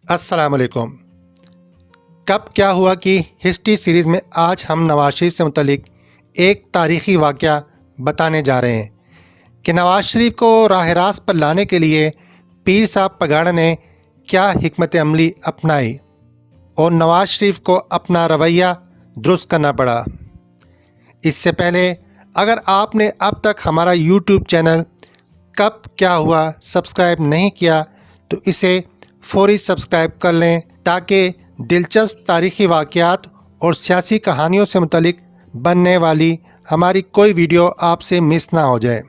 السلام علیکم۔ کب کیا ہوا کہ ہسٹری سیریز میں آج ہم نواز شریف سے متعلق ایک تاریخی واقعہ بتانے جا رہے ہیں کہ نواز شریف کو راہ راست پر لانے کے لیے پیر صاحب پگاڑا نے کیا حکمت عملی اپنائی اور نواز شریف کو اپنا رویہ درست کرنا پڑا۔ اس سے پہلے اگر آپ نے اب تک ہمارا یوٹیوب چینل کب کیا ہوا سبسکرائب نہیں کیا تو اسے فوری سبسکرائب کر لیں تاکہ دلچسپ تاریخی واقعات اور سیاسی کہانیوں سے متعلق بننے والی ہماری کوئی ویڈیو آپ سے مس نہ ہو جائے۔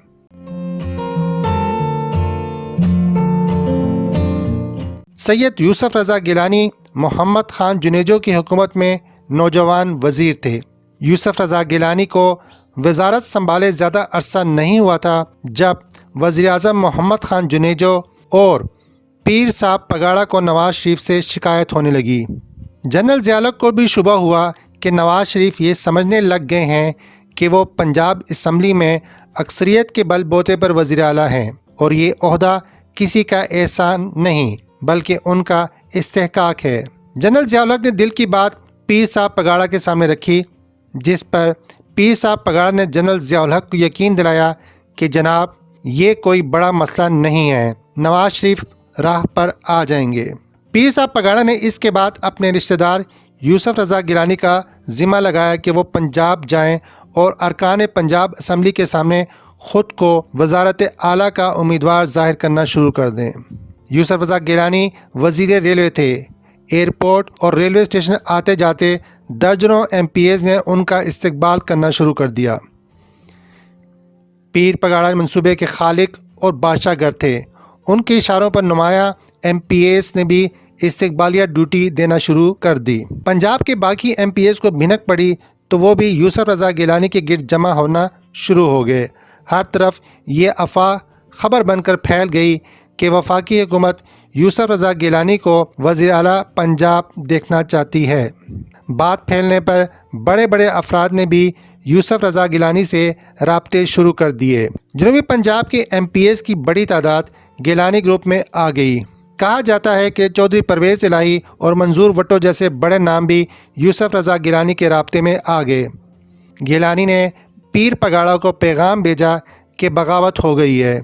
سید یوسف رضا گیلانی محمد خان جنیجو کی حکومت میں نوجوان وزیر تھے۔ یوسف رضا گیلانی کو وزارت سنبھالے زیادہ عرصہ نہیں ہوا تھا جب وزیر اعظم محمد خان جنیجو اور پیر صاحب پگاڑا کو نواز شریف سے شکایت ہونے لگی۔ جنرل ضیاء الحق کو بھی شبہ ہوا کہ نواز شریف یہ سمجھنے لگ گئے ہیں کہ وہ پنجاب اسمبلی میں اکثریت کے بل بوتے پر وزیر اعلیٰ ہیں اور یہ عہدہ کسی کا احسان نہیں بلکہ ان کا استحقاق ہے۔ جنرل ضیاء الحق نے دل کی بات پیر صاحب پگاڑا کے سامنے رکھی، جس پر پیر صاحب پگاڑا نے جنرل ضیاء الحق کو یقین دلایا کہ جناب یہ کوئی بڑا مسئلہ نہیں ہے، نواز شریف راہ پر آ جائیں گے۔ پیر صاحب پگاڑا نے اس کے بعد اپنے رشتہ دار یوسف رضا گیلانی کا ذمہ لگایا کہ وہ پنجاب جائیں اور ارکان پنجاب اسمبلی کے سامنے خود کو وزارت اعلیٰ کا امیدوار ظاہر کرنا شروع کر دیں۔ یوسف رضا گیلانی وزیر ریلوے تھے۔ ایئرپورٹ اور ریلوے اسٹیشن آتے جاتے درجنوں ایم پی ایز نے ان کا استقبال کرنا شروع کر دیا۔ پیر پگاڑا منصوبے کے خالق اور بادشاہ گر تھے۔ ان کے اشاروں پر نمایاں ایم پی ایز نے بھی استقبالیہ ڈیوٹی دینا شروع کر دی۔ پنجاب کے باقی ایم پی ایز کو بھنک پڑی تو وہ بھی یوسف رضا گیلانی کے گرد جمع ہونا شروع ہو گئے۔ ہر طرف یہ افواہ خبر بن کر پھیل گئی کہ وفاقی حکومت یوسف رضا گیلانی کو وزیر اعلیٰ پنجاب دیکھنا چاہتی ہے۔ بات پھیلنے پر بڑے بڑے افراد نے بھی یوسف رضا گیلانی سے رابطے شروع کر دیے۔ جنوبی پنجاب کے ایم پی ایز کی بڑی تعداد گیلانی گروپ میں آ گئی۔ کہا جاتا ہے کہ چودھری پرویز الہی اور منظور وٹو جیسے بڑے نام بھی یوسف رضا گیلانی کے رابطے میں آ گئے۔ گیلانی نے پیر پگاڑا کو پیغام بھیجا کہ بغاوت ہو گئی ہے،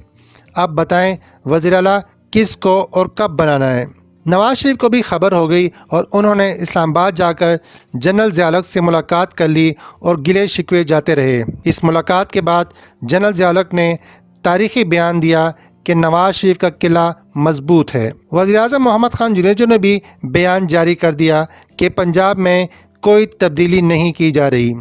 اب بتائیں وزیر اعلیٰ کس کو اور کب بنانا ہے۔ نواز شریف کو بھی خبر ہو گئی اور انہوں نے اسلام آباد جا کر جنرل ضیاء الحق سے ملاقات کر لی اور گلے شکوے جاتے رہے۔ اس ملاقات کے بعد جنرل ضیاء الحق نے تاریخی بیان دیا کہ نواز شریف کا قلعہ مضبوط ہے۔ وزیر اعظم محمد خان جنیجو نے بھی بیان جاری کر دیا کہ پنجاب میں کوئی تبدیلی نہیں کی جا رہی۔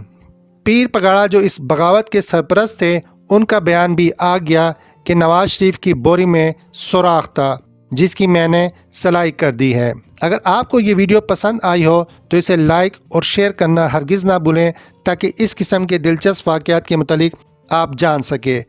پیر پگاڑا جو اس بغاوت کے سرپرست تھے، ان کا بیان بھی آ گیا کہ نواز شریف کی بوری میں سوراخ تھا جس کی میں نے سلائی کر دی ہے۔ اگر آپ کو یہ ویڈیو پسند آئی ہو تو اسے لائک اور شیئر کرنا ہرگز نہ بھولیں تاکہ اس قسم کے دلچسپ واقعات کے متعلق آپ جان سکیں۔